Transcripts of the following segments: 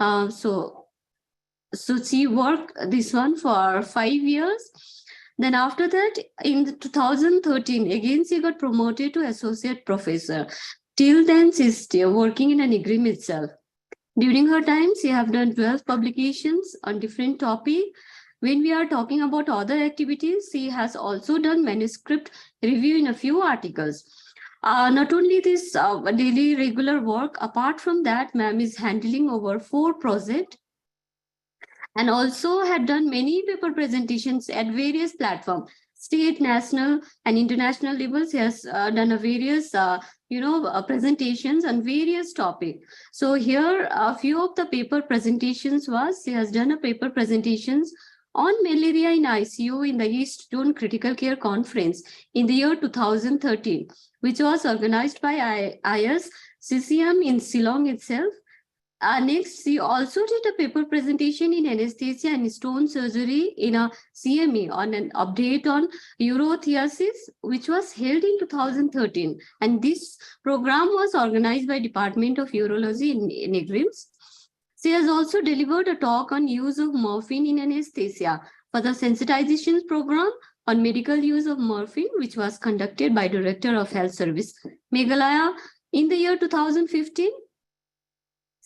So she worked this one for 5 years. Then after that, in 2013, again, she got promoted to associate professor. Till then, she's still working in an IGRIM itself. During her time, she have done 12 publications on different topics. When we are talking about other activities, she has also done manuscript review in a few articles. Not only this daily regular work, apart from that, ma'am is handling over 4 projects and also had done many paper presentations at various platforms, state, national, and international levels. He has done a various presentations on various topics. So here, a few of the paper presentations was, he has done a paper presentations on malaria in ICU in the East Zone Critical Care Conference in the year 2013, which was organized by ISCCM in Shillong itself. Next, she also did a paper presentation in anesthesia and stone surgery in a CME on an update on urothiasis, which was held in 2013. And this program was organized by Department of Urology in IGRIMS. She has also delivered a talk on use of morphine in anesthesia for the sensitization program on medical use of morphine, which was conducted by Director of Health Service, Meghalaya, in the year 2015.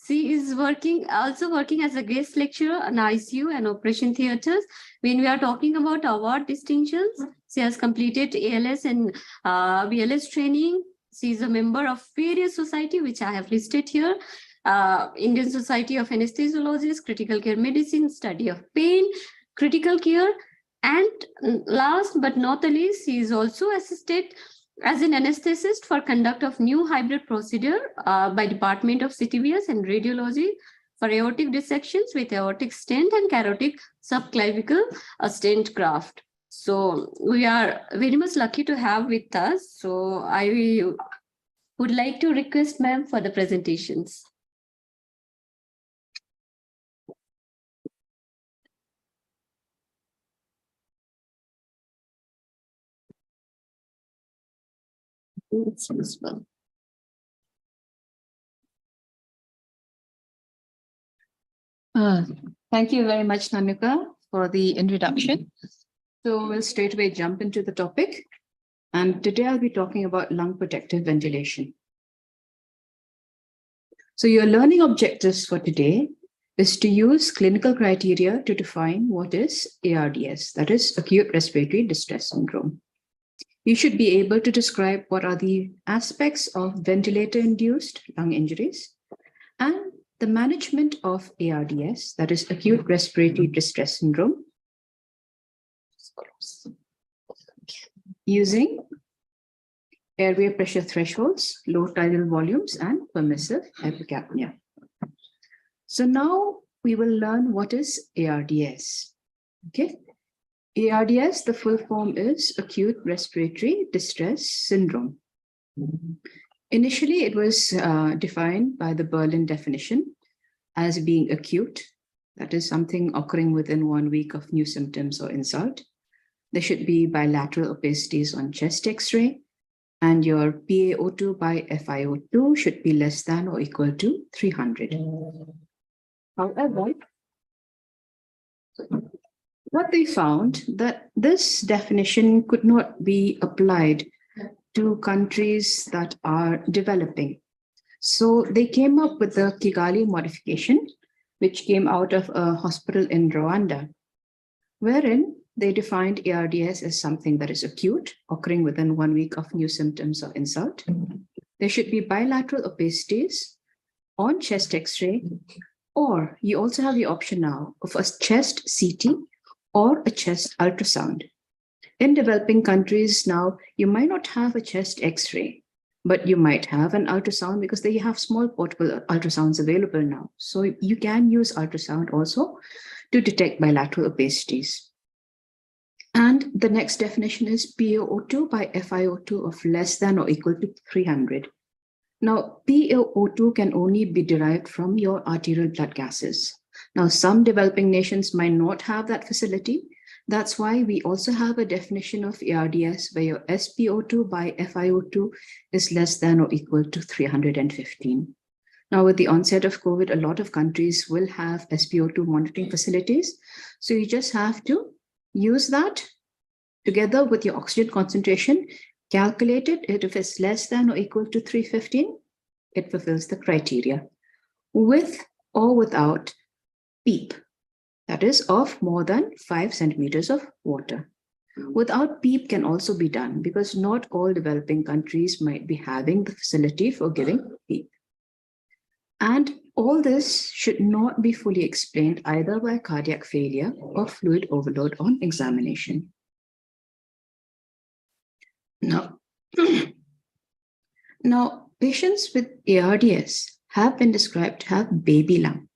She is also working as a guest lecturer on ICU and operation theaters. When we are talking about award distinctions, she has completed ALS and BLS training. She is a member of various society, which I have listed here. Indian Society of Anesthesiologists, Critical Care Medicine, Study of Pain, Critical Care. And last but not the least, she is also assisted as an anesthetist for conduct of new hybrid procedure by Department of CTVS and Radiology for aortic dissections with aortic stent and carotid subclavicle stent graft. So we are very much lucky to have with us. So I would like to request ma'am for the presentations. It's useful. Thank you very much, Nanuka, for the introduction. So we'll straight away jump into the topic. And today I'll be talking about lung protective ventilation. So your learning objectives for today is to use clinical criteria to define what is ARDS, that is acute respiratory distress syndrome. You should be able to describe what are the aspects of ventilator-induced lung injuries and the management of ARDS, that is acute respiratory distress syndrome, using airway pressure thresholds, low tidal volumes, and permissive hypercapnia. So now we will learn what is ARDS. Okay. ARDS, the full form is acute respiratory distress syndrome. Initially, it was defined by the Berlin definition as being acute. That is something occurring within 1 week of new symptoms or insult. There should be bilateral opacities on chest X-ray, and your PaO2 by FiO2 should be less than or equal to 300. However, what they found that this definition could not be applied to countries that are developing. So they came up with the Kigali modification, which came out of a hospital in Rwanda, wherein they defined ARDS as something that is acute, occurring within 1 week of new symptoms of insult. There should be bilateral opacities on chest X-ray, or you also have the option now of a chest CT or a chest ultrasound. In developing countries now, you might not have a chest X-ray, but you might have an ultrasound because they have small portable ultrasounds available now. So you can use ultrasound also to detect bilateral opacities. And the next definition is PaO2 by FiO2 of less than or equal to 300. Now, PaO2 can only be derived from your arterial blood gases. Now, some developing nations might not have that facility. That's why we also have a definition of ARDS where your SpO2 by FiO2 is less than or equal to 315. Now, with the onset of COVID, a lot of countries will have SpO2 monitoring facilities. So you just have to use that together with your oxygen concentration, calculate it. If it's less than or equal to 315, it fulfills the criteria. With or without PEEP, that is of more than 5 centimeters of water. Without PEEP can also be done because not all developing countries might be having the facility for giving PEEP. And all this should not be fully explained either by cardiac failure or fluid overload on examination. Now, patients with ARDS have been described to have baby lung.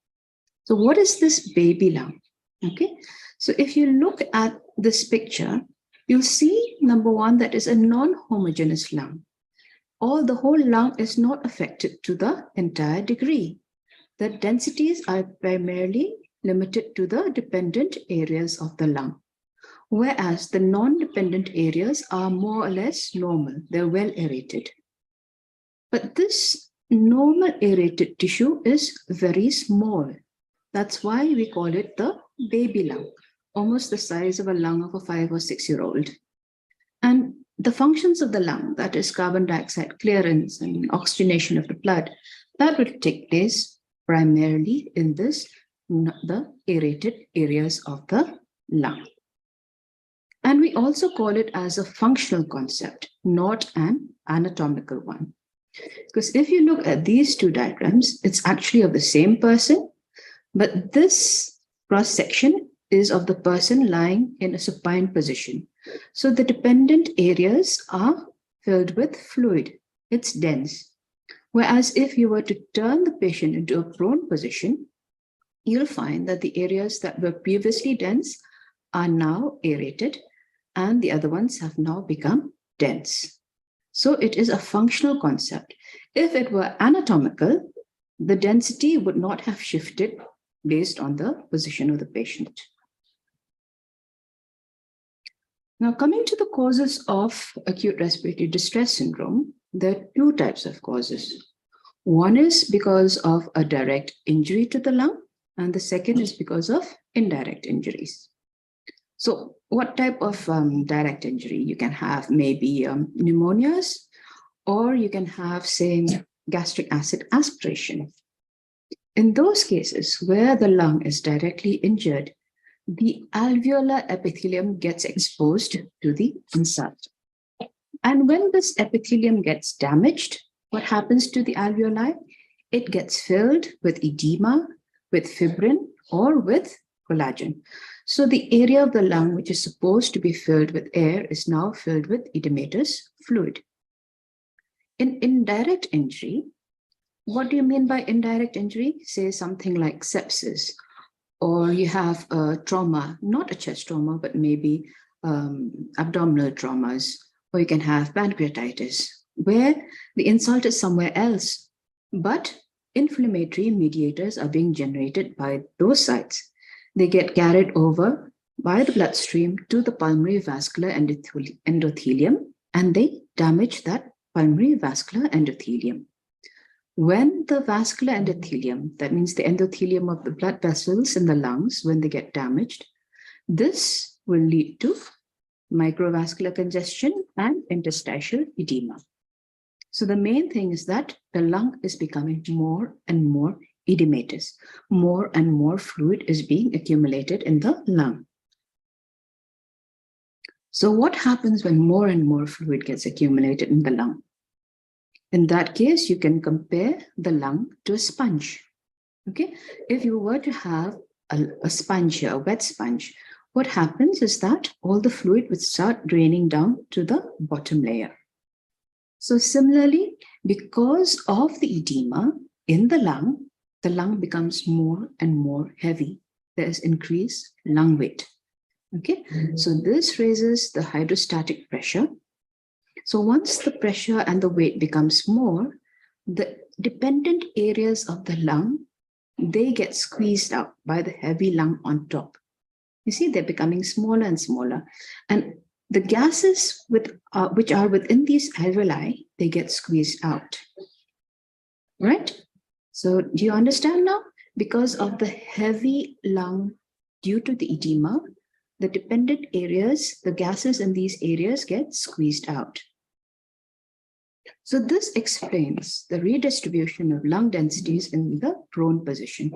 So what is this baby lung? Okay, so if you look at this picture, you'll see, number one, that is a non-homogeneous lung. The whole lung is not affected to the entire degree. The densities are primarily limited to the dependent areas of the lung, whereas the non-dependent areas are more or less normal. They're well aerated. But this normal aerated tissue is very small. That's why we call it the baby lung, almost the size of a lung of a 5 or 6 year old. And the functions of the lung, that is carbon dioxide clearance and oxygenation of the blood, that will take place primarily in the aerated areas of the lung. And we also call it as a functional concept, not an anatomical one. Because if you look at these two diagrams, it's actually of the same person, but this cross-section is of the person lying in a supine position. So the dependent areas are filled with fluid. It's dense. Whereas if you were to turn the patient into a prone position, you'll find that the areas that were previously dense are now aerated and the other ones have now become dense. So it is a functional concept. If it were anatomical, the density would not have shifted based on the position of the patient. Now, coming to the causes of acute respiratory distress syndrome, there are two types of causes. One is because of a direct injury to the lung, and the second is because of indirect injuries. So what type of direct injury? You can have maybe pneumonias, or you can have, say, gastric acid aspiration. In those cases where the lung is directly injured, the alveolar epithelium gets exposed to the insult. And when this epithelium gets damaged, what happens to the alveoli? It gets filled with edema, with fibrin, or with collagen. So the area of the lung which is supposed to be filled with air is now filled with edematous fluid. In indirect injury, what do you mean by indirect injury? Say something like sepsis, or you have a trauma, not a chest trauma, but maybe abdominal traumas, or you can have pancreatitis, where the insult is somewhere else, but inflammatory mediators are being generated by those sites. They get carried over by the bloodstream to the pulmonary vascular endothelium, and they damage that pulmonary vascular endothelium. When the vascular endothelium, that means the endothelium of the blood vessels in the lungs, when they get damaged, this will lead to microvascular congestion and interstitial edema. So the main thing is that the lung is becoming more and more edematous. More and more fluid is being accumulated in the lung. So what happens when more and more fluid gets accumulated in the lung? In that case, you can compare the lung to a sponge. Okay, if you were to have a sponge here, a wet sponge, what happens is that all the fluid would start draining down to the bottom layer. So similarly, because of the edema in the lung becomes more and more heavy. There is increased lung weight. Okay, so this raises the hydrostatic pressure. So once the pressure and the weight becomes more, the dependent areas of the lung, they get squeezed out by the heavy lung on top. You see, they're becoming smaller and smaller. And the gases which are within these alveoli, they get squeezed out, right? So do you understand now? Because of the heavy lung due to the edema, the dependent areas, the gases in these areas get squeezed out. So this explains the redistribution of lung densities in the prone position.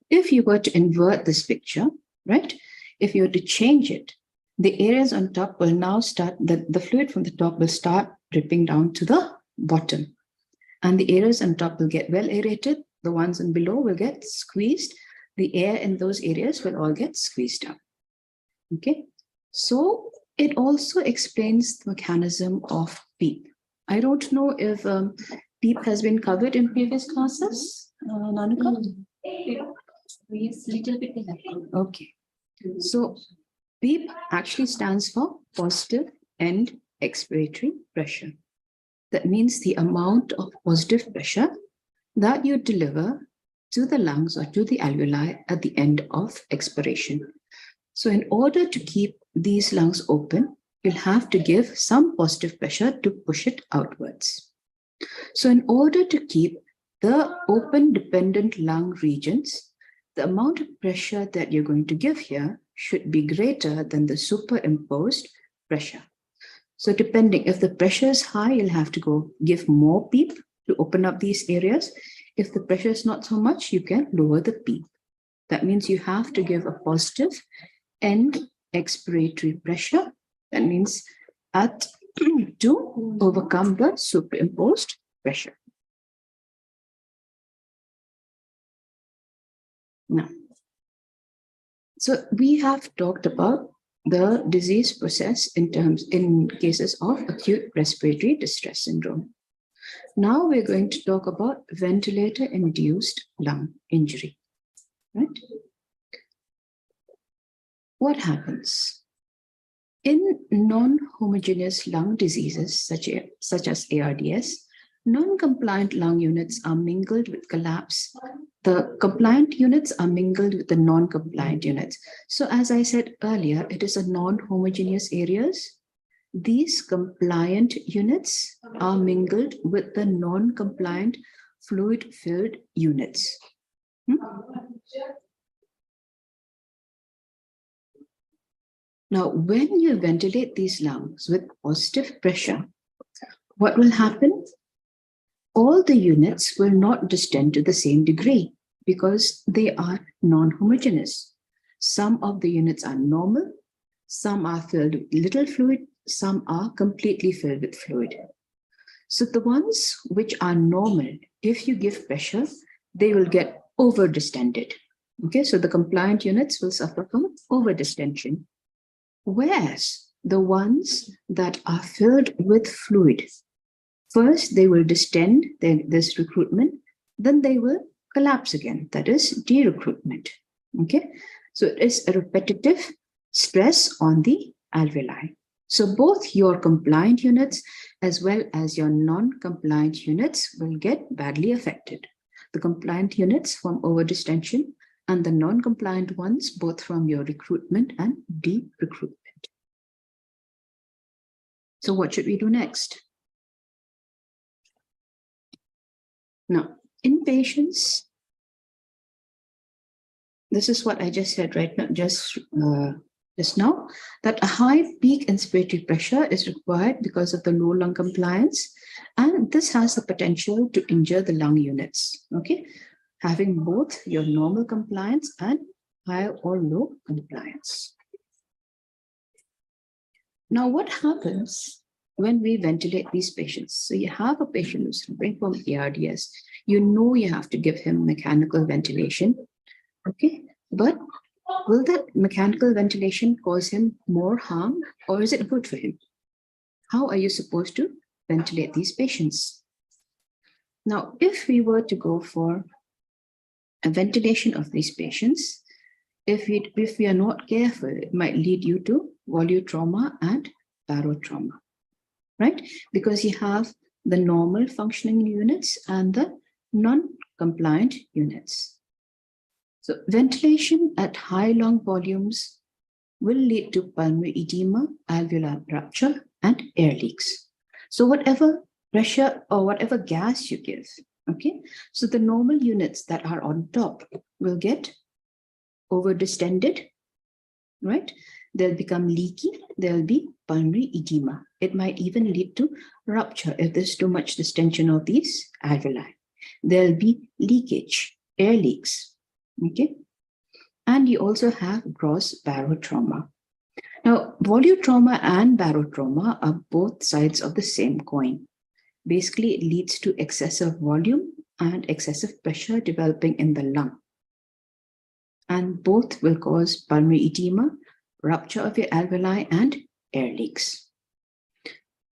If you were to invert this picture, right? If you were to change it, the areas on top will now start, the fluid from the top will start dripping down to the bottom. And the areas on top will get well aerated. The ones in below will get squeezed. The air in those areas will all get squeezed out. Okay, so it also explains the mechanism of PEEP. I don't know if PEEP has been covered in previous classes, Nanuka? Yes, little bit. Okay, so PEEP actually stands for positive end expiratory pressure. That means the amount of positive pressure that you deliver to the lungs or to the alveoli at the end of expiration. So in order to keep these lungs open, you'll have to give some positive pressure to push it outwards. So in order to keep the open dependent lung regions, the amount of pressure that you're going to give here should be greater than the superimposed pressure. So depending, if the pressure is high, you'll have to go give more PEEP to open up these areas. If the pressure is not so much, you can lower the PEEP. That means you have to give a positive end expiratory pressure. That means at to overcome the superimposed pressure. Now, so we have talked about the disease process in cases of acute respiratory distress syndrome. Now we're going to talk about ventilator-induced lung injury, right? What happens? In non-homogeneous lung diseases, such as ARDS, non-compliant lung units are mingled with collapse. The compliant units are mingled with the non-compliant units. So as I said earlier, it is a non-homogeneous areas. These compliant units are mingled with the non-compliant fluid-filled units. Now, when you ventilate these lungs with positive pressure, what will happen? All the units will not distend to the same degree because they are non-homogeneous. Some of the units are normal, some are filled with little fluid, some are completely filled with fluid. So the ones which are normal, if you give pressure, they will get over-distended. Okay, so the compliant units will suffer from over-distension. Whereas the ones that are filled with fluid, first they will distend this recruitment, then they will collapse again, that is de-recruitment. Okay, so it is a repetitive stress on the alveoli. So both your compliant units as well as your non-compliant units will get badly affected. The compliant units from over-distension and the non-compliant ones both from your recruitment and de-recruitment. So what should we do next? Now, in patients, this is what I just said right now, just now, that a high peak inspiratory pressure is required because of the low lung compliance, and this has the potential to injure the lung units, okay? Having both your normal compliance and high or low compliance. Now, what happens when we ventilate these patients? So you have a patient who's suffering from ARDS. You know you have to give him mechanical ventilation, okay? But will that mechanical ventilation cause him more harm, or is it good for him? How are you supposed to ventilate these patients? Now, if we were to go for a ventilation of these patients, if we are not careful, it might lead you to volutrauma and barotrauma, right? Because you have the normal functioning units and the non-compliant units. So ventilation at high lung volumes will lead to pulmonary edema, alveolar rupture, and air leaks. So whatever pressure or whatever gas you give, Okay, so the normal units that are on top will get over distended, right? They'll become leaky. There'll be pulmonary edema. It might even lead to rupture if there's too much distension of these alveoli. There'll be leakage, air leaks. Okay, and you also have gross barotrauma. Now, volutrauma and barotrauma are both sides of the same coin. Basically, it leads to excessive volume and excessive pressure developing in the lung. And both will cause pulmonary edema, rupture of your alveoli, and air leaks.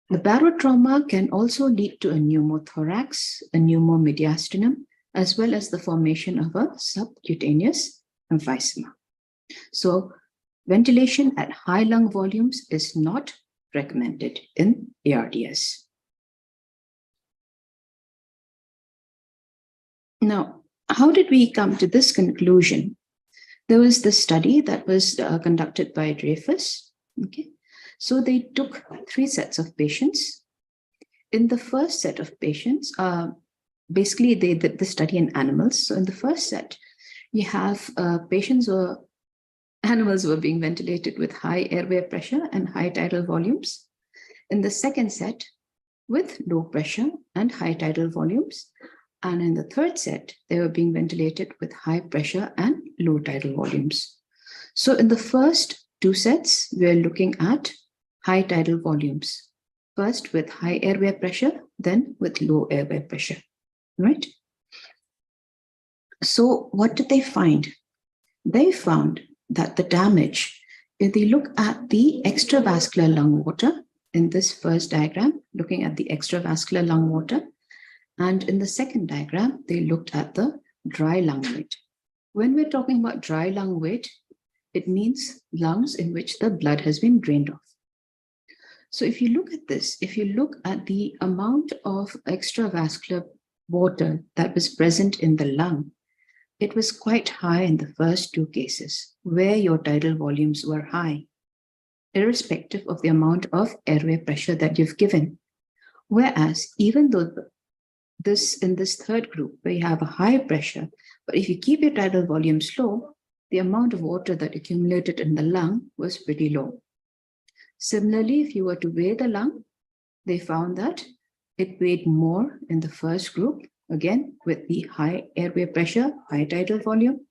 The barotrauma can also lead to a pneumothorax, a pneumomediastinum, as well as the formation of a subcutaneous emphysema. So, ventilation at high lung volumes is not recommended in ARDS. Now, how did we come to this conclusion? There was this study that was conducted by Dreyfus. Okay, so they took 3 sets of patients. In the first set of patients, basically they did the study in animals. So in the first set, you have animals were being ventilated with high airway pressure and high tidal volumes. In the second set, with low pressure and high tidal volumes. And in the third set, they were being ventilated with high pressure and low tidal volumes. So in the first 2 sets, we're looking at high tidal volumes. First with high airway pressure, then with low airway pressure, right? So what did they find? They found that the damage, if they look at the extravascular lung water, in this first diagram, looking at the extravascular lung water, and in the second diagram, they looked at the dry lung weight. When we're talking about dry lung weight, it means lungs in which the blood has been drained off. So if you look at this, if you look at the amount of extravascular water that was present in the lung, it was quite high in the first 2 cases, where your tidal volumes were high, irrespective of the amount of airway pressure that you've given. Whereas, even though in this third group, where you have a high pressure, but if you keep your tidal volumes low, the amount of water that accumulated in the lung was pretty low. Similarly, if you were to weigh the lung, they found that it weighed more in the first group, again with the high airway pressure, high tidal volume,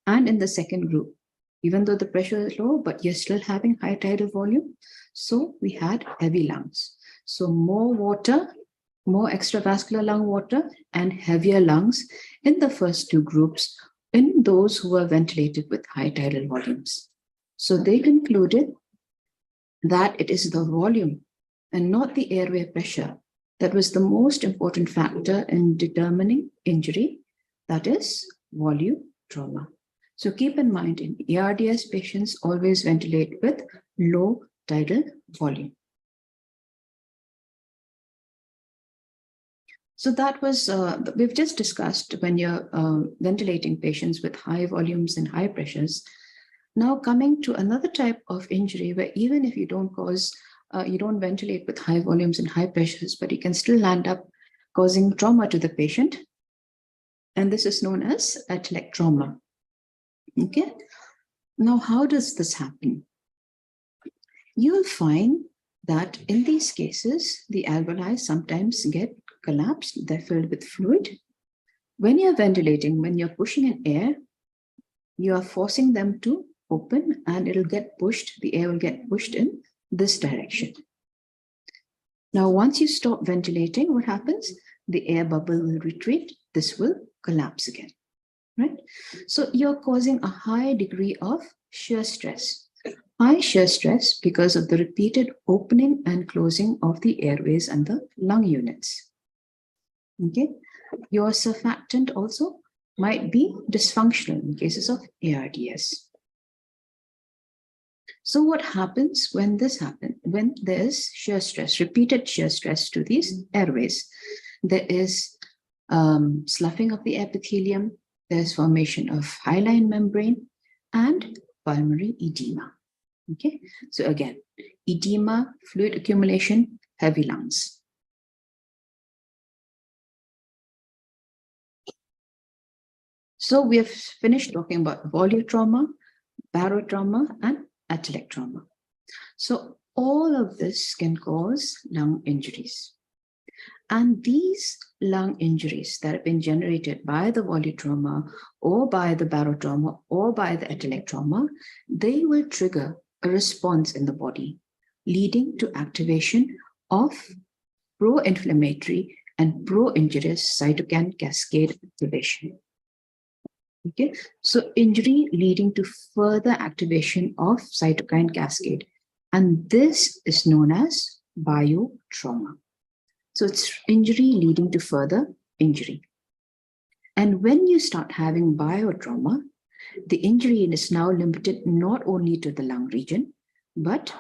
and in the second group, even though the pressure is low, but you're still having high tidal volume. So we had heavy lungs. So more water, more extravascular lung water, and heavier lungs in the first 2 groups in those who were ventilated with high tidal volumes. So they concluded that it is the volume and not the airway pressure that was the most important factor in determining injury, that is volutrauma. So keep in mind, in ARDS patients always ventilate with low tidal volume. So that was, we've just discussed when you're ventilating patients with high volumes and high pressures. Now coming to another type of injury where even if you don't ventilate with high volumes and high pressures, but you can still end up causing trauma to the patient. And this is known as atelectrauma. Okay. Now, how does this happen? You'll find that in these cases, the alveoli sometimes get collapsed, they're filled with fluid. When you're ventilating, when you're pushing in air, you are forcing them to open and it'll get pushed, the air will get pushed in this direction. Now, once you stop ventilating, what happens? The air bubble will retreat, this will collapse again, right? So you're causing a high degree of shear stress. High shear stress because of the repeated opening and closing of the airways and the lung units. Okay, your surfactant also might be dysfunctional in cases of ARDS. So what happens when this happens? When there's shear stress, repeated shear stress to these airways, there is sloughing of the epithelium, there's formation of hyaline membrane and pulmonary edema. Okay, so again, edema, fluid accumulation, heavy lungs. So we have finished talking about volutrauma, barotrauma, and atelectrauma. So all of this can cause lung injuries. And these lung injuries that have been generated by the volutrauma or by the barotrauma or by the atelectrauma, they will trigger a response in the body, leading to activation of pro-inflammatory and pro-injurious cytokine cascade activation. Okay, so injury leading to further activation of cytokine cascade. And this is known as biotrauma. So it's injury leading to further injury. And when you start having biotrauma, the injury is now limited not only to the lung region, but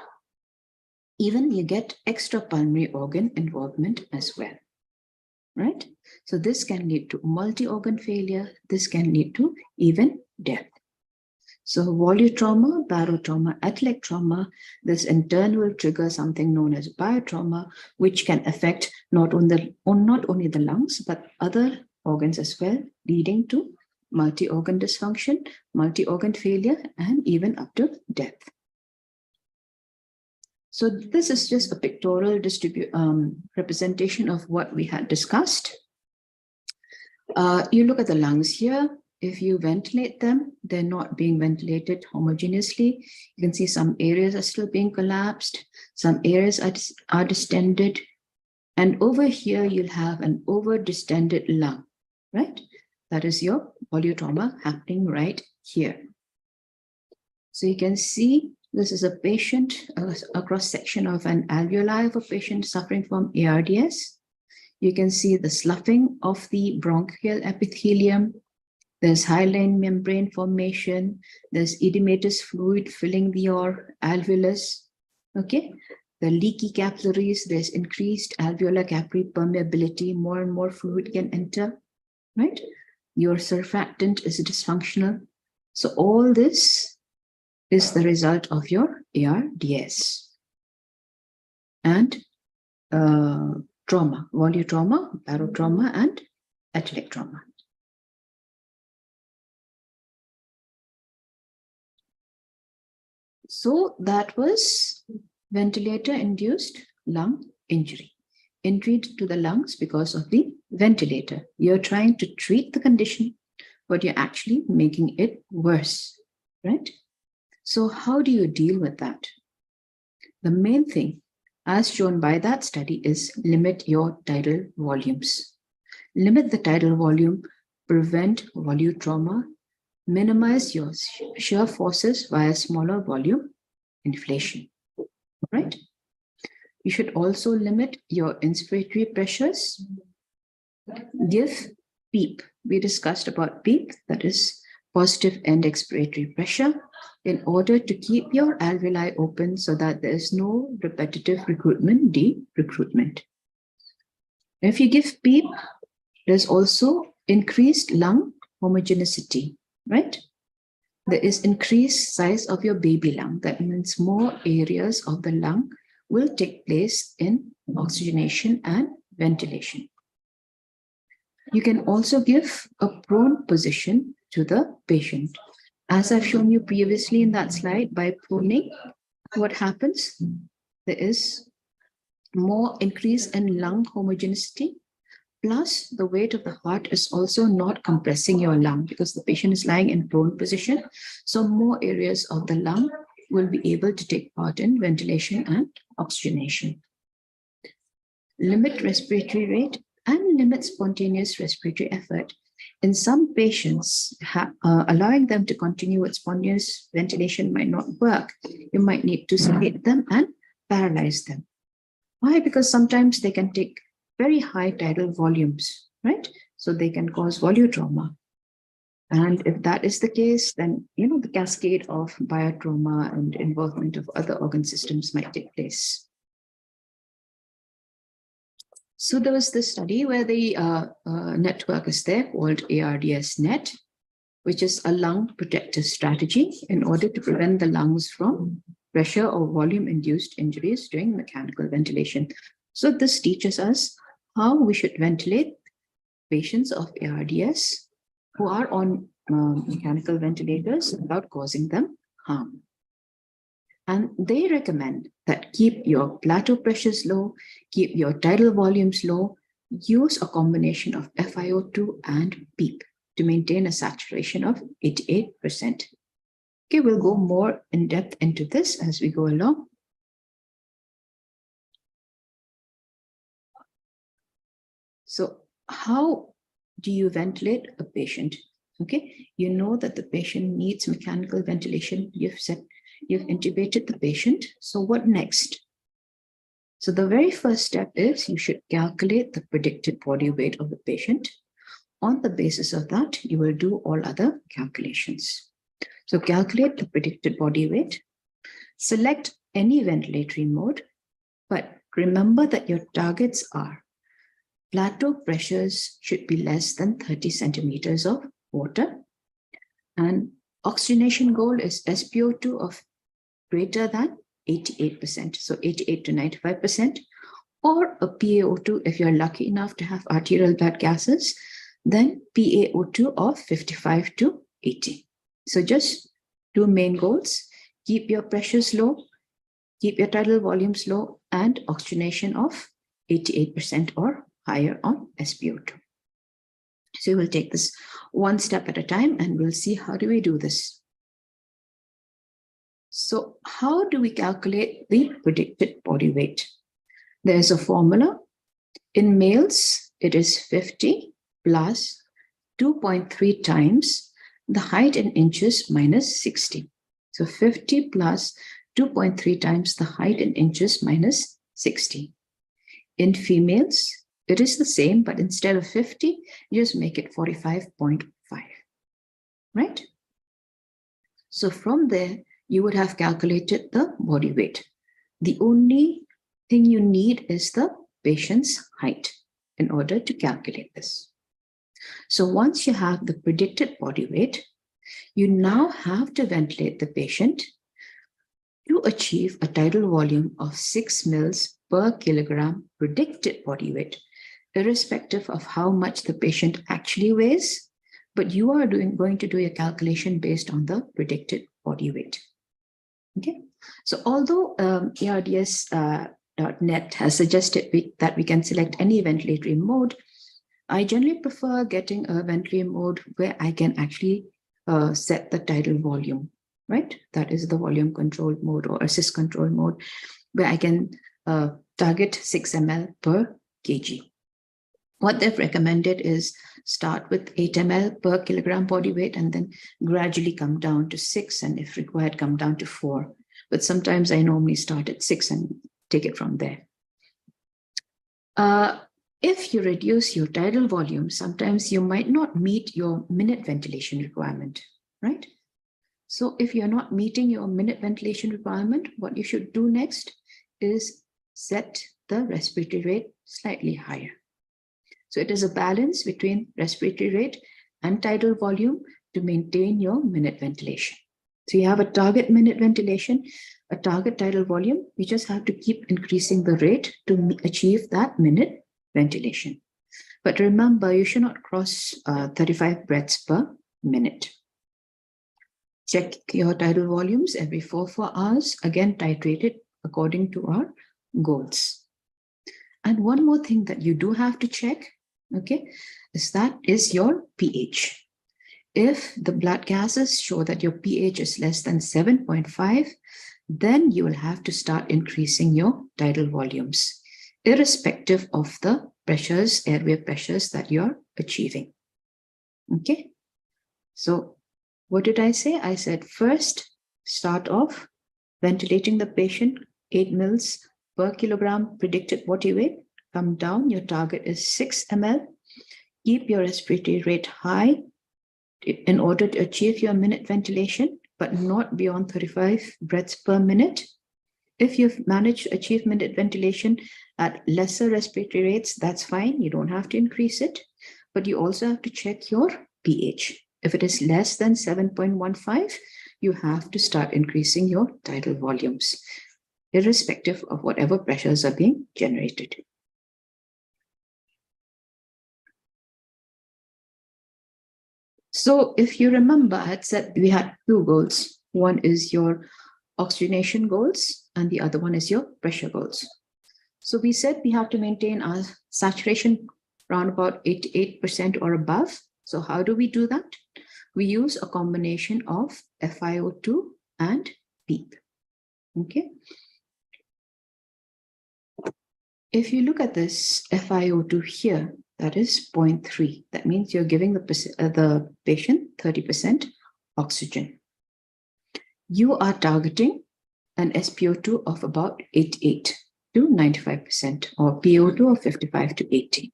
even you get extrapulmonary organ involvement as well, right? So this can lead to multi-organ failure. This can lead to even death. So volutrauma, barotrauma, atelectrauma, this in turn will trigger something known as biotrauma, which can affect not only the lungs, but other organs as well, leading to multi-organ dysfunction, multi-organ failure, and even up to death. So this is just a pictorial representation of what we had discussed. You look at the lungs here. If you ventilate them, they're not being ventilated homogeneously. You can see some areas are still being collapsed. Some areas are distended. And over here, you'll have an over-distended lung, right? That is your volutrauma happening right here. So you can see this is a patient, a cross-section of an alveoli of a patient suffering from ARDS. You can see the sloughing of the bronchial epithelium. There's hyaline membrane formation. There's edematous fluid filling your alveolus. Okay, the leaky capillaries. There's increased alveolar capillary permeability. More and more fluid can enter, right? Your surfactant is dysfunctional. So all this is the result of your ARDS and trauma, volutrauma, barotrauma, and atelectrauma. So that was ventilator-induced lung injury. Injury to the lungs because of the ventilator. You're trying to treat the condition, but you're actually making it worse, right? So how do you deal with that? The main thing, as shown by that study, is limit your tidal volumes. Limit the tidal volume, prevent volutrauma, minimize your shear forces via smaller volume inflation, right? You should also limit your inspiratory pressures. Give PEEP. We discussed about PEEP, that is positive end expiratory pressure, in order to keep your alveoli open so that there is no repetitive recruitment, de-recruitment. If you give PEEP, there's also increased lung homogeneity, right? There is increased size of your baby lung. That means more areas of the lung will take place in oxygenation and ventilation. You can also give a prone position to the patient. As I've shown you previously in that slide, by proning, what happens? There is more increase in lung homogeneity. Plus, the weight of the heart is also not compressing your lung because the patient is lying in prone position. So more areas of the lung will be able to take part in ventilation and oxygenation. Limit respiratory rate and limit spontaneous respiratory effort. In some patients, allowing them to continue with spontaneous ventilation might not work. You might need to sedate them and paralyze them. Why? Because sometimes they can take very high tidal volumes, right? So they can cause volutrauma. And if that is the case, then, you know, the cascade of biotrauma and involvement of other organ systems might take place. So there was this study where the network is there called ARDSNet, which is a lung protective strategy in order to prevent the lungs from pressure or volume-induced injuries during mechanical ventilation. So this teaches us how we should ventilate patients of ARDS who are on mechanical ventilators without causing them harm. And they recommend that keep your plateau pressures low, keep your tidal volumes low, use a combination of FiO2 and PEEP to maintain a saturation of 88%. Okay, we'll go more in depth into this as we go along. So how do you ventilate a patient? Okay, you know that the patient needs mechanical ventilation. You've intubated the patient. So what next? So the very first step is you should calculate the predicted body weight of the patient. On the basis of that, you will do all other calculations. So calculate the predicted body weight, select any ventilatory mode, but remember that your targets are plateau pressures should be less than 30 centimeters of water, and oxygenation goal is SpO2 of greater than 88%, so 88 to 95%, or a PaO2 if you're lucky enough to have arterial blood gases, then PaO2 of 55 to 80. So just two main goals: keep your pressures low, keep your tidal volumes low, and oxygenation of 88% or higher on SpO2. So we'll take this one step at a time and we'll see how do we do this. So how do we calculate the predicted body weight? There's a formula. In males, it is 50 plus 2.3 times the height in inches minus 60. So 50 plus 2.3 times the height in inches minus 60. In females, it is the same, but instead of 50, you just make it 45.5, right? So from there, you would have calculated the body weight. The only thing you need is the patient's height in order to calculate this. So once you have the predicted body weight, you now have to ventilate the patient to achieve a tidal volume of 6 mils per kilogram predicted body weight, irrespective of how much the patient actually weighs, but you are going to do a calculation based on the predicted body weight. Okay, so although ARDSNet has suggested that we can select any ventilatory mode, I generally prefer getting a ventilatory mode where I can actually set the tidal volume, right? That is the volume control mode or assist control mode, where I can target 6 ml per kg. What they've recommended is start with 8 ml per kilogram body weight and then gradually come down to 6, and if required, come down to 4. But sometimes I normally start at 6 and take it from there. If you reduce your tidal volume, sometimes you might not meet your minute ventilation requirement, right? So if you're not meeting your minute ventilation requirement, what you should do next is set the respiratory rate slightly higher. So it is a balance between respiratory rate and tidal volume to maintain your minute ventilation. So you have a target minute ventilation, a target tidal volume. You just have to keep increasing the rate to achieve that minute ventilation. But remember, you should not cross 35 breaths per minute. Check your tidal volumes every 4 hours, again titrated according to our goals. And one more thing that you do have to check, okay, is your pH. If the blood gases show that your pH is less than 7.5, then you will have to start increasing your tidal volumes, irrespective of the pressures, airway pressures that you're achieving. Okay, so what did I say? I said first, start off ventilating the patient, 8 mils per kilogram predicted body weight. Come down, your target is 6 ml. Keep your respiratory rate high in order to achieve your minute ventilation, but not beyond 35 breaths per minute. If you've managed to achieve minute ventilation at lesser respiratory rates, that's fine. You don't have to increase it, but you also have to check your pH. If it is less than 7.15, you have to start increasing your tidal volumes, irrespective of whatever pressures are being generated. So if you remember, I had said we had two goals. One is your oxygenation goals and the other one is your pressure goals. So we said we have to maintain our saturation around about 88% or above. So how do we do that? We use a combination of FiO2 and PEEP. Okay. If you look at this FiO2 here, that is 0.3. That means you're giving the patient 30% oxygen. You are targeting an SpO2 of about 88 to 95% or PO2 of 55 to 80.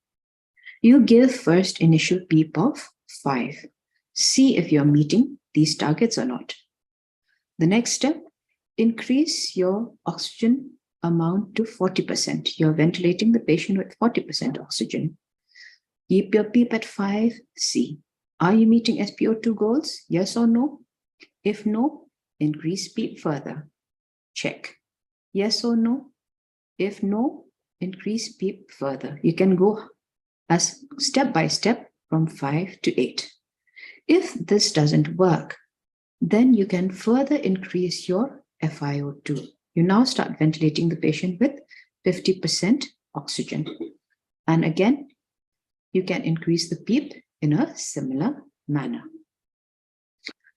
You give first initial PEEP of 5. See if you're meeting these targets or not. The next step, increase your oxygen amount to 40%. You're ventilating the patient with 40% oxygen. Keep your PEEP at 5. See, are you meeting SpO2 goals? Yes or no? If no, increase PEEP further. Check. Yes or no? If no, increase PEEP further. You can go as step by step from 5 to 8. If this doesn't work, then you can further increase your FiO2. You now start ventilating the patient with 50% oxygen. And again, you can increase the PEEP in a similar manner.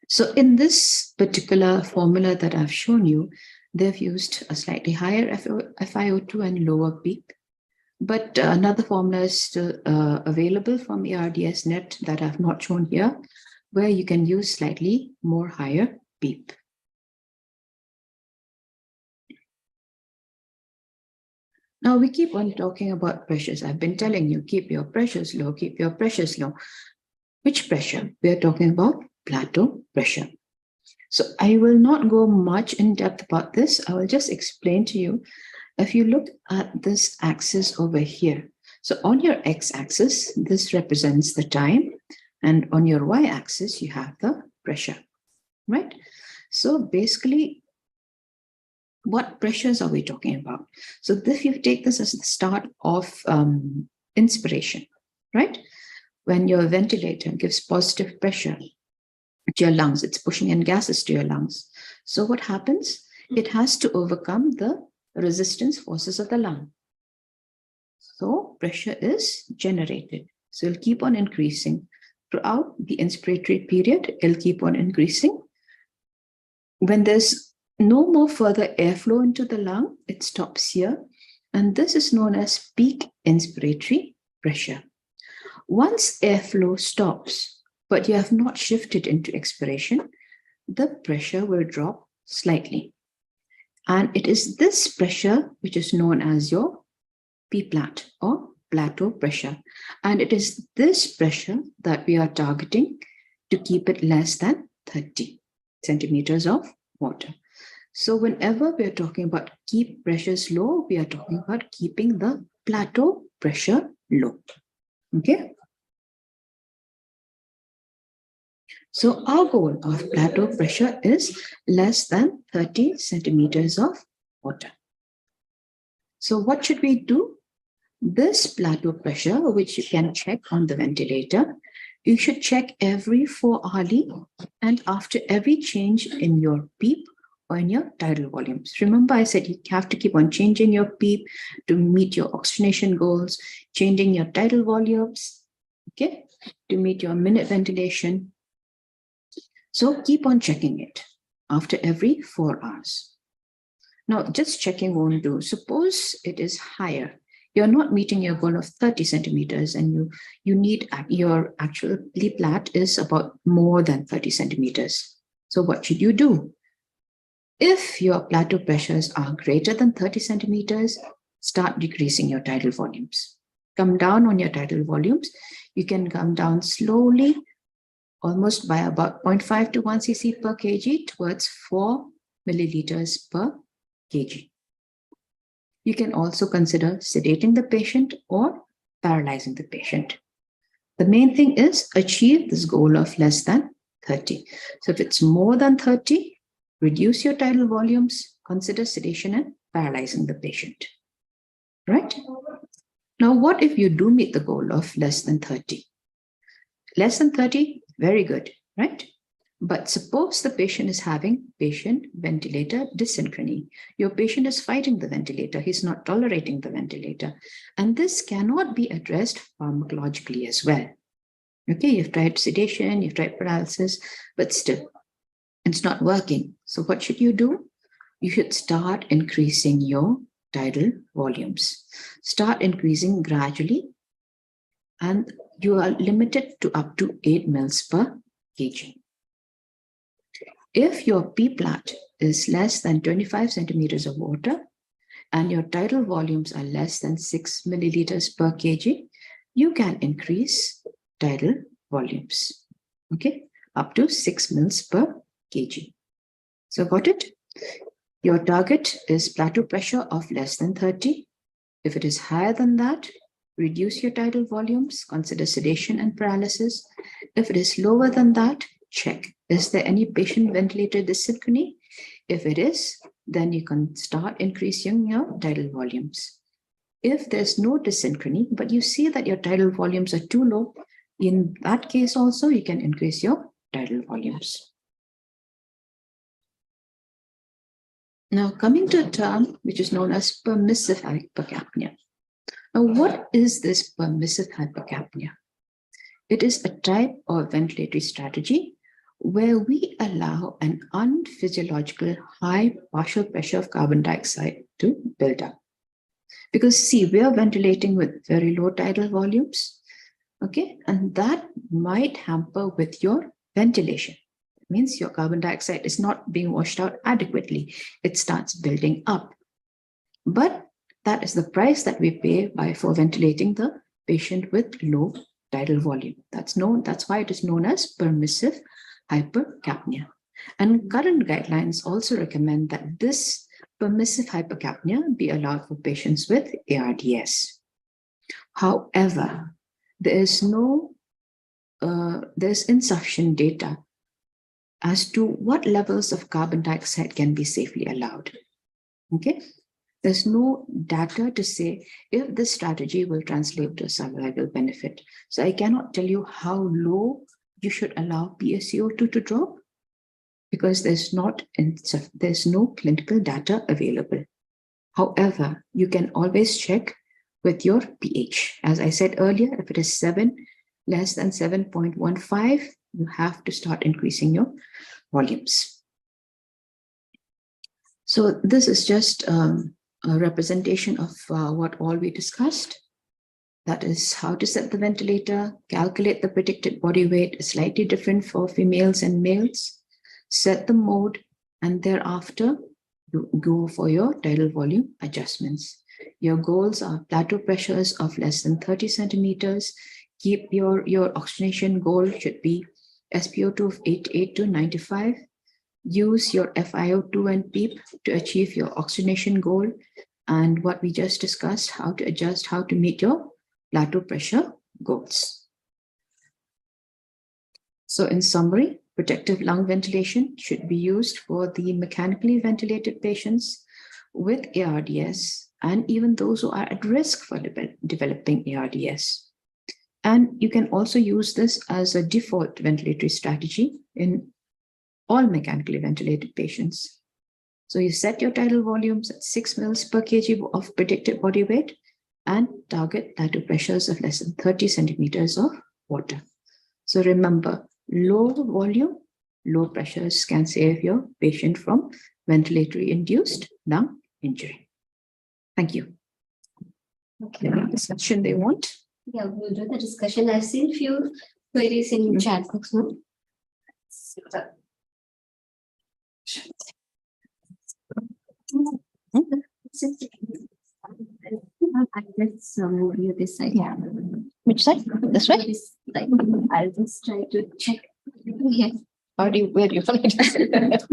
So in this particular formula that I've shown you, they've used a slightly higher FiO2 and lower PEEP. But another formula is still available from ARDSNet that I've not shown here, where you can use slightly more higher PEEP. Now we keep on talking about pressures. I've been telling you, keep your pressures low, keep your pressures low. Which pressure? We are talking about plateau pressure. So I will not go much in depth about this. I will just explain to you. If you look at this axis over here, so on your x-axis, this represents the time, and on your y-axis, you have the pressure, right? So basically, what pressures are we talking about? So if you take this as the start of inspiration, right? When your ventilator gives positive pressure to your lungs, it's pushing in gases to your lungs. So what happens? It has to overcome the resistance forces of the lung. So pressure is generated. So it'll keep on increasing. Throughout the inspiratory period, it'll keep on increasing. When there's no more further airflow into the lung, it stops here. And this is known as peak inspiratory pressure. Once airflow stops, but you have not shifted into expiration, the pressure will drop slightly. And it is this pressure which is known as your P-plat or plateau pressure. And it is this pressure that we are targeting to keep it less than 30 centimeters of water. So whenever we are talking about keep pressures low, we are talking about keeping the plateau pressure low. Okay. So our goal of plateau pressure is less than 30 centimeters of water. So what should we do? This plateau pressure, which you can check on the ventilator, you should check every 4 hourly and after every change in your PEEP or in your tidal volumes. Remember, I said you have to keep on changing your PEEP to meet your oxygenation goals, changing your tidal volumes, okay, to meet your minute ventilation. So keep on checking it after every 4 hours. Now, just checking won't do. Suppose it is higher. You're not meeting your goal of 30 centimeters and you need your actual P-plat is about more than 30 centimeters. So what should you do? If your plateau pressures are greater than 30 centimeters, start decreasing your tidal volumes. Come down on your tidal volumes. You can come down slowly, almost by about 0.5 to 1 cc per kg towards 4 milliliters per kg. You can also consider sedating the patient or paralyzing the patient. The main thing is achieve this goal of less than 30. So if it's more than 30, reduce your tidal volumes, consider sedation and paralyzing the patient. Right? Now, what if you do meet the goal of less than 30? Less than 30, very good, right? But suppose the patient is having patient-ventilator dysynchrony. Your patient is fighting the ventilator. He's not tolerating the ventilator. And this cannot be addressed pharmacologically as well. Okay, you've tried sedation, you've tried paralysis, but still, it's not working. So what should you do? You should start increasing your tidal volumes. Start increasing gradually, and you are limited to up to 8 mL per kg. If your P-plat is less than 25 centimeters of water and your tidal volumes are less than 6 milliliters per kg, you can increase tidal volumes, okay, up to 6 mL per kg. So got it? Your target is plateau pressure of less than 30. If it is higher than that, reduce your tidal volumes, consider sedation and paralysis. If it is lower than that, check. Is there any patient ventilator dysynchrony? If it is, then you can start increasing your tidal volumes. If there's no dysynchrony, but you see that your tidal volumes are too low, in that case also, you can increase your tidal volumes. Now, coming to a term which is known as permissive hypercapnia. Now, what is this permissive hypercapnia? It is a type of ventilatory strategy where we allow an unphysiological high partial pressure of carbon dioxide to build up. Because see, we are ventilating with very low tidal volumes, okay? And that might hamper with your ventilation. It means your carbon dioxide is not being washed out adequately. It starts building up. But that is the price that we pay for ventilating the patient with low tidal volume. That's why it is known as permissive hypercapnia. And current guidelines also recommend that this permissive hypercapnia be allowed for patients with ARDS. However, there's insufficient data as to what levels of carbon dioxide can be safely allowed. Okay, there's no data to say if this strategy will translate to a survival benefit. So I cannot tell you how low you should allow PaCO2 to drop because there's no clinical data available. However, you can always check with your pH. As I said earlier, if it is 7, less than 7.15, you have to start increasing your volumes. So this is just a representation of what all we discussed. That is how to set the ventilator, calculate the predicted body weight, is slightly different for females and males, set the mode, and thereafter you go for your tidal volume adjustments. Your goals are plateau pressures of less than 30 centimeters. Keep your oxygenation goal should be SpO2 of 88 to 95. Use your FiO2 and PEEP to achieve your oxygenation goal. And what we just discussed, how to adjust, how to meet your plateau pressure goals. So in summary, protective lung ventilation should be used for the mechanically ventilated patients with ARDS and even those who are at risk for developing ARDS. And you can also use this as a default ventilatory strategy in all mechanically ventilated patients. So you set your tidal volumes at 6 mL per kg of predicted body weight and target plateau pressures of less than 30 centimeters of water. So remember, low volume, low pressures can save your patient from ventilatory-induced lung injury. Thank you. Okay. Any discussion they want? Yeah, we'll do the discussion. I've seen few queries in chat box. No? Let's move you this side. Yeah. Which side? This way? This side. I'll just try to check. Yeah. Where do you want it?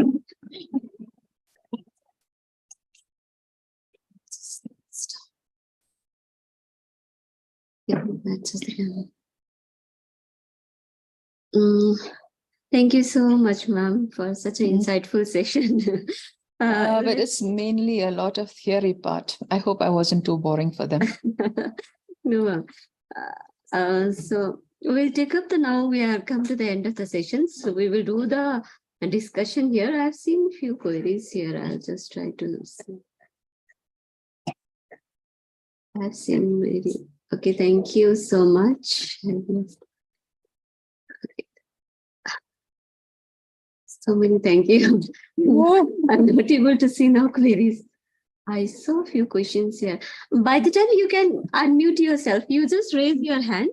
Yeah, that's just thank you so much, ma'am, for such an insightful session. But it's mainly a lot of theory part. I hope I wasn't too boring for them. No, ma'am. So We'll take up the now we have come to the end of the session. So we will do the discussion here. I've seen a few queries here. I'll just try to see. I've seen very okay. Thank you so much. So many thank you. I'm not able to see now queries. I saw a few questions here. By the time you can unmute yourself, you just raise your hand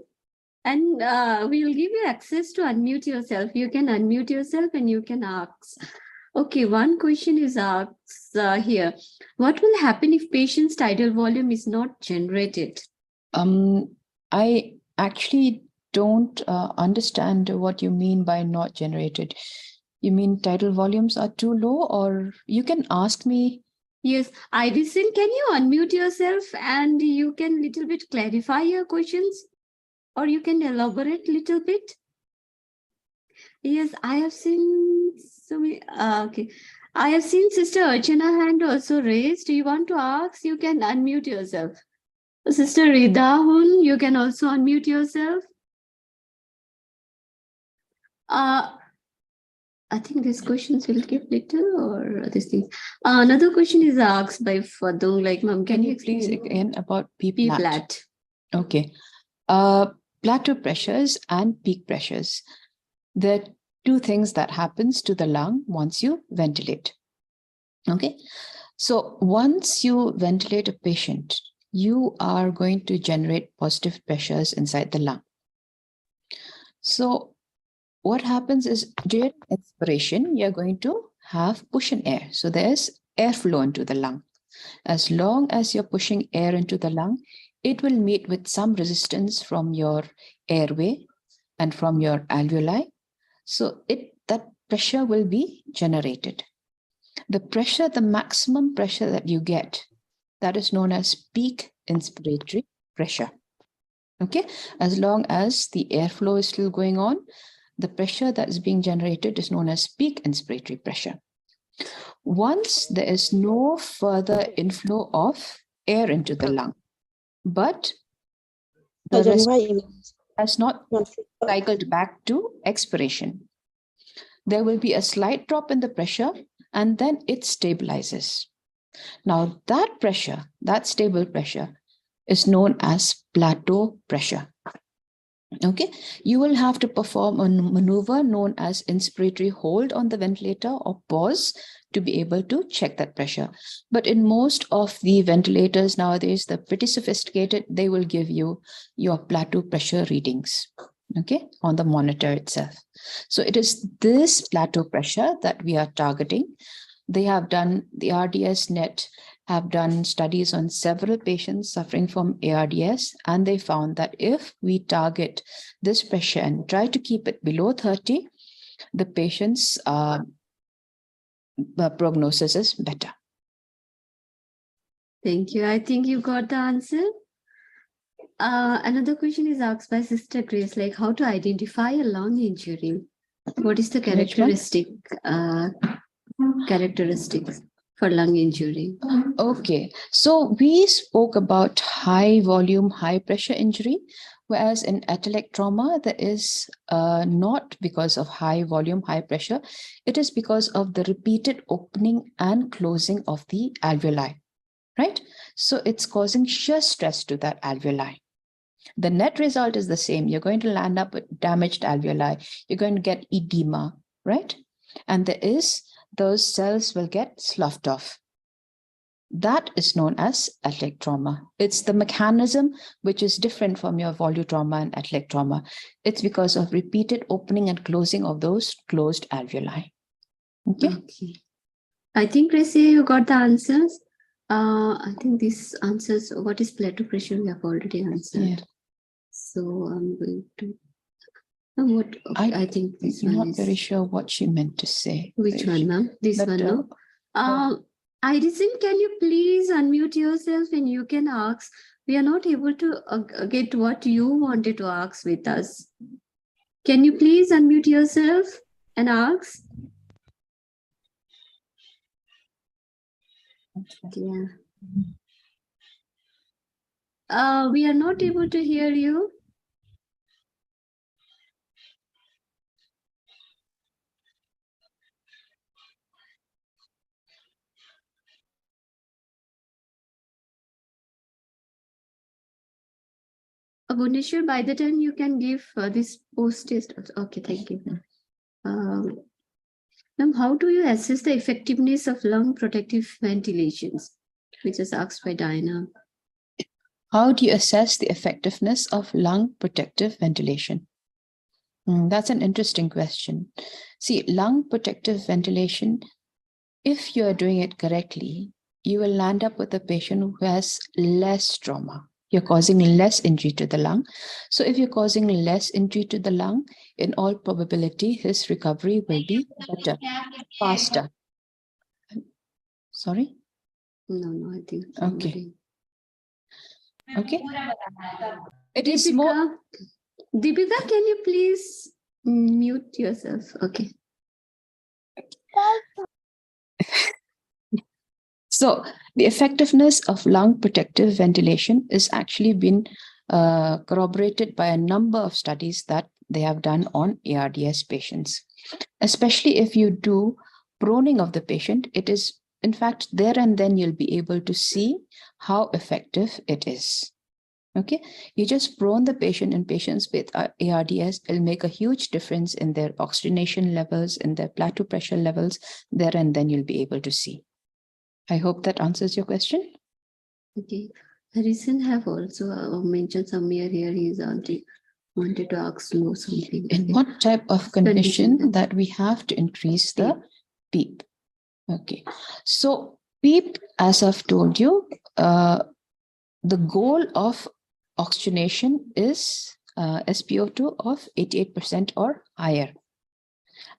and we'll give you access to unmute yourself. You can unmute yourself and you can ask. Okay, one question is asked here. What will happen if patient's tidal volume is not generated? I actually don't understand what you mean by not generated. You mean tidal volumes are too low, or you can ask me? Yes, Irison, can you unmute yourself and you can little bit clarify your questions? Or you can elaborate little bit? Yes, I have seen so many. Okay, I have seen Sister Archana hand also raised. Do you want to ask? You can unmute yourself. Sister Rida Hun, you can also unmute yourself. I think these questions will give little or this thing. Another question is asked by Fadung, like, Ma'am, Can you please again about P flat? Okay. Plateau pressures and peak pressures. There are two things that happens to the lung once you ventilate. Okay. So once you ventilate a patient, you are going to generate positive pressures inside the lung. So what happens is during expiration, you're going to have push-in air. So there's airflow into the lung. As long as you're pushing air into the lung, it will meet with some resistance from your airway and from your alveoli. So that pressure will be generated. The pressure, the maximum pressure that you get, that is known as peak inspiratory pressure. Okay, as long as the airflow is still going on, the pressure that is being generated is known as peak inspiratory pressure. Once there is no further inflow of air into the lung, but the respiration has not cycled back to expiration, there will be a slight drop in the pressure and then it stabilizes. Now that pressure, that stable pressure, is known as plateau pressure. Okay, you will have to perform a maneuver known as inspiratory hold on the ventilator or pause to be able to check that pressure. But in most of the ventilators nowadays, they're pretty sophisticated. They will give you your plateau pressure readings, okay, on the monitor itself. So it is this plateau pressure that we are targeting. They have done, the ARDSNet have done studies on several patients suffering from ARDS, and they found that if we target this pressure and try to keep it below 30, the patient's prognosis is better. Thank you. I think you got the answer. Another question is asked by Sister Grace, like how to identify a lung injury. What is the characteristics for lung injury? Okay, so we spoke about high volume, high pressure injury, whereas in atelectasis trauma, there is not because of high volume, high pressure. It is because of the repeated opening and closing of the alveoli, right? So it's causing shear stress to that alveoli. The net result is the same. You're going to land up with damaged alveoli. You're going to get edema, right? And those cells will get sloughed off. That is known as atelectasis trauma. It's the mechanism which is different from your volu trauma and atelectasis trauma. It's because of repeated opening and closing of those closed alveoli. Okay. I think, Tracy, you got the answers. I think this answers what is plateau pressure we have already answered. Yeah. So I'm going to. I think this one is. I'm not very sure what she meant to say. Which one, ma'am? This one, no? Irison, can you please unmute yourself and you can ask? We are not able to get what you wanted to ask with us. Can you please unmute yourself and ask? Yeah. We are not able to hear you. Bhuvneshwar, by the time you can give this post-test. Okay, thank you. Ma'am, how do you assess the effectiveness of lung protective ventilations? Which is asked by Diana. How do you assess the effectiveness of lung protective ventilation? That's an interesting question. See, lung protective ventilation, if you're doing it correctly, you will land up with a patient who has less trauma. You're causing less injury to the lung. So if you're causing less injury to the lung, in all probability, his recovery will be better, faster. Sorry? No, I think. Okay. Okay. It Deepika, is more. Deepika, can you please mute yourself? Okay. So the effectiveness of lung protective ventilation is actually been corroborated by a number of studies that they have done on ARDS patients. Especially if you do proning of the patient, it is, in fact, there and then you'll be able to see how effective it is. Okay, you just prone the patient, in patients with ARDS, it'll make a huge difference in their oxygenation levels, in their plateau pressure levels, there and then you'll be able to see. I hope that answers your question. Okay. Harrison have also mentioned somewhere here he's wanted to ask Lo something. In what type of condition that we have to increase the PEEP? Okay, so PEEP, as I've told you, the goal of oxygenation is SpO2 of 88% or higher.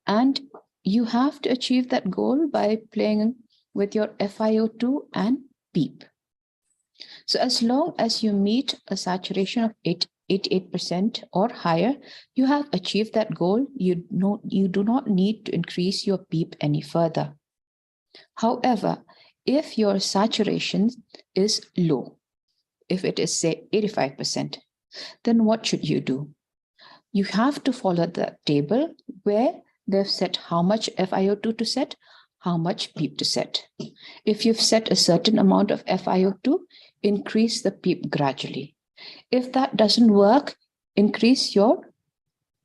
And you have to achieve that goal by playing with your FiO2 and PEEP. So as long as you meet a saturation of 88% or higher, you have achieved that goal. You do not need to increase your PEEP any further. However, if your saturation is low, if it is say 85%, then what should you do? You have to follow the table where they've set how much FiO2 to set, how much PEEP to set. If you've set a certain amount of FiO2, increase the PEEP gradually. If that doesn't work, increase your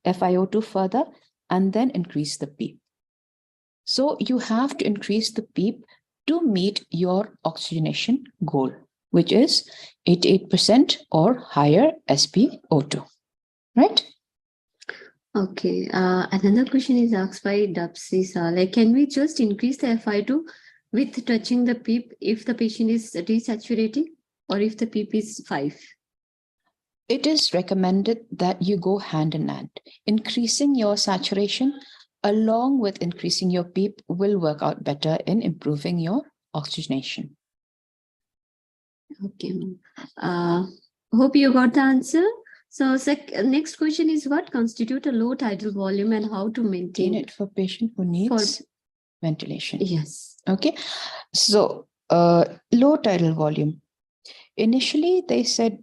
FiO2 further and then increase the PEEP. So you have to increase the PEEP to meet your oxygenation goal, which is 88% or higher SpO2, right? Okay. Another question is asked by Dapsisa. Like, can we just increase the FiO2 with touching the PEEP if the patient is desaturating or if the PEEP is 5? It is recommended that you go hand in hand. Increasing your saturation along with increasing your PEEP will work out better in improving your oxygenation. Okay. Hope you got the answer. So next question is, what constitute a low tidal volume and how to maintain it for patient who needs ventilation? Yes. Okay. So low tidal volume. Initially, they said,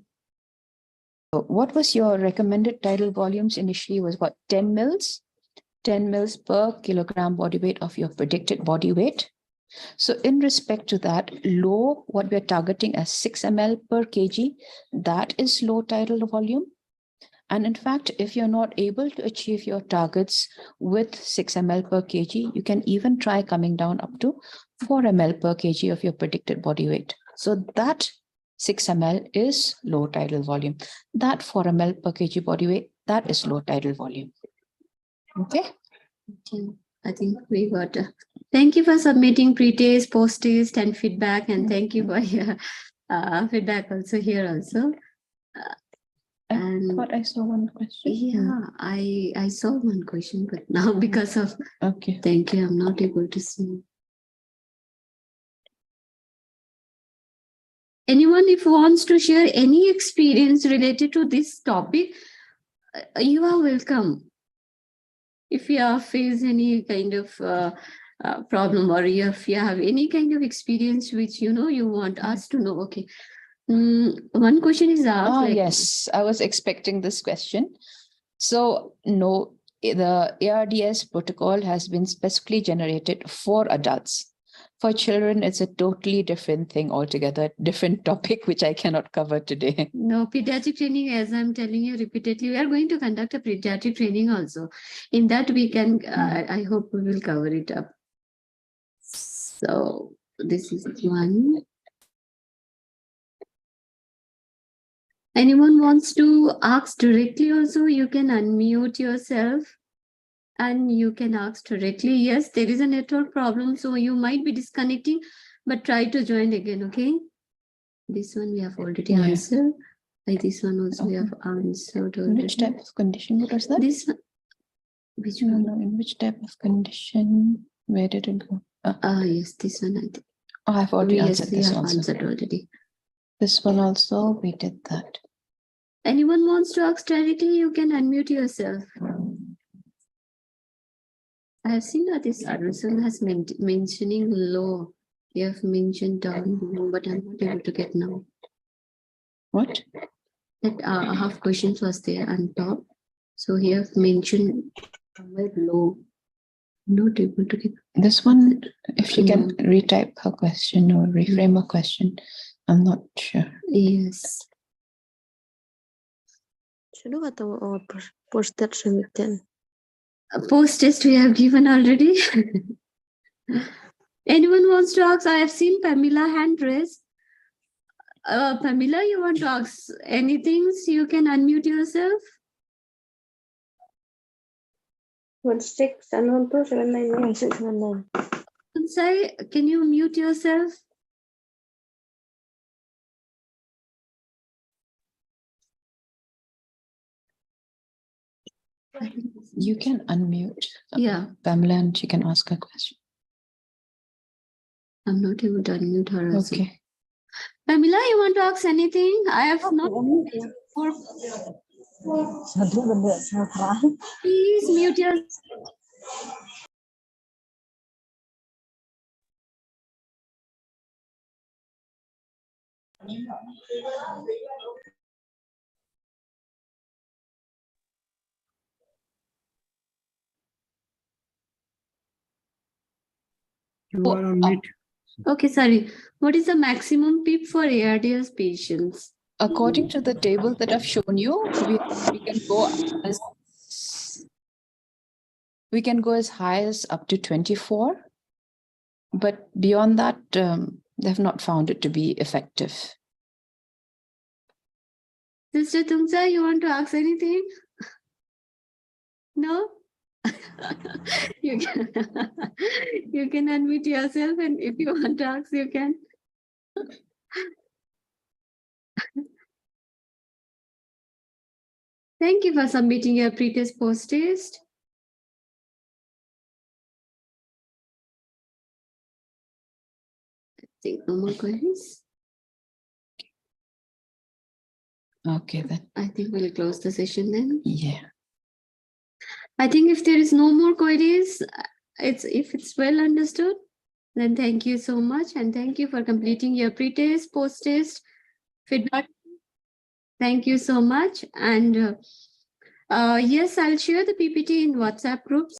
what was your recommended tidal volumes? Initially was what, 10 mils? 10 mils per kilogram body weight of your predicted body weight. So in respect to that, low, what we're targeting as 6 ml per kg, that is low tidal volume. And in fact, if you're not able to achieve your targets with 6 ml per kg, you can even try coming down up to 4 ml per kg of your predicted body weight. So that 6 ml is low tidal volume. That 4 ml per kg body weight, that is low tidal volume. Okay. I think we got thank you for submitting pre-test, post-test and feedback, and thank you for your feedback also here also. I thought I saw one question. Yeah, I saw one question, but now because of thank you, I'm not able to see. Anyone, if wants to share any experience related to this topic, you are welcome. If you have faced any kind of problem, or if you have any kind of experience which you want us to know. Okay. One question is asked. Yes, I was expecting this question. So no, the ARDS protocol has been specifically generated for adults. For children, it's a totally different thing altogether, different topic, which I cannot cover today. No, pediatric training, as I'm telling you repeatedly, we are going to conduct a pediatric training also. In that we can, I hope we will cover it up. So this is one. Anyone wants to ask directly also, you can unmute yourself and you can ask directly. Yes, there is a network problem, so you might be disconnecting, but try to join again, okay? This one we have already answered. Like this one also we have answered already. Which type of condition? What was that? This one. Which one? No, in which type of condition? Where did it go? Yes, this one I think. Oh, I've already answered we this have also. answered already. This one also, we did that. Anyone wants to ask directly, you can unmute yourself. I have seen that this Arvind has mentioning low. You have mentioned down below, but I'm not able to get now. What? That half questions was there on top. So he have mentioned somewhere low. Not able to get This one, if she can retype her question or reframe her question, I'm not sure. Yes. Post Post-test we have given already. Anyone wants to ask? I have seen Pamela hand raised. Pamela, you want to ask anything? So you can unmute yourself. 16712799. Say, can you mute yourself? You can unmute Pamela and she can ask her question. I'm not able to unmute her. Also. Okay. Pamela, you want to ask anything? I have not. Please mute yourself. You are on mute. Okay, sorry. What is the maximum PIP for ARDS patients? According to the table that I've shown you, we can go as high as up to 24, but beyond that, they've not found it to be effective. Sister Tungsa, you want to ask anything? No? you can you can unmute yourself, and if you want to ask, you can. Thank you for submitting your pre-test post-test. I think no more queries. Okay, then. I think we'll close the session then. Yeah. I think if there is no more queries, if it's well understood, then thank you so much. And thank you for completing your pre-test, post-test feedback. Thank you so much. And yes, I'll share the PPT in WhatsApp groups.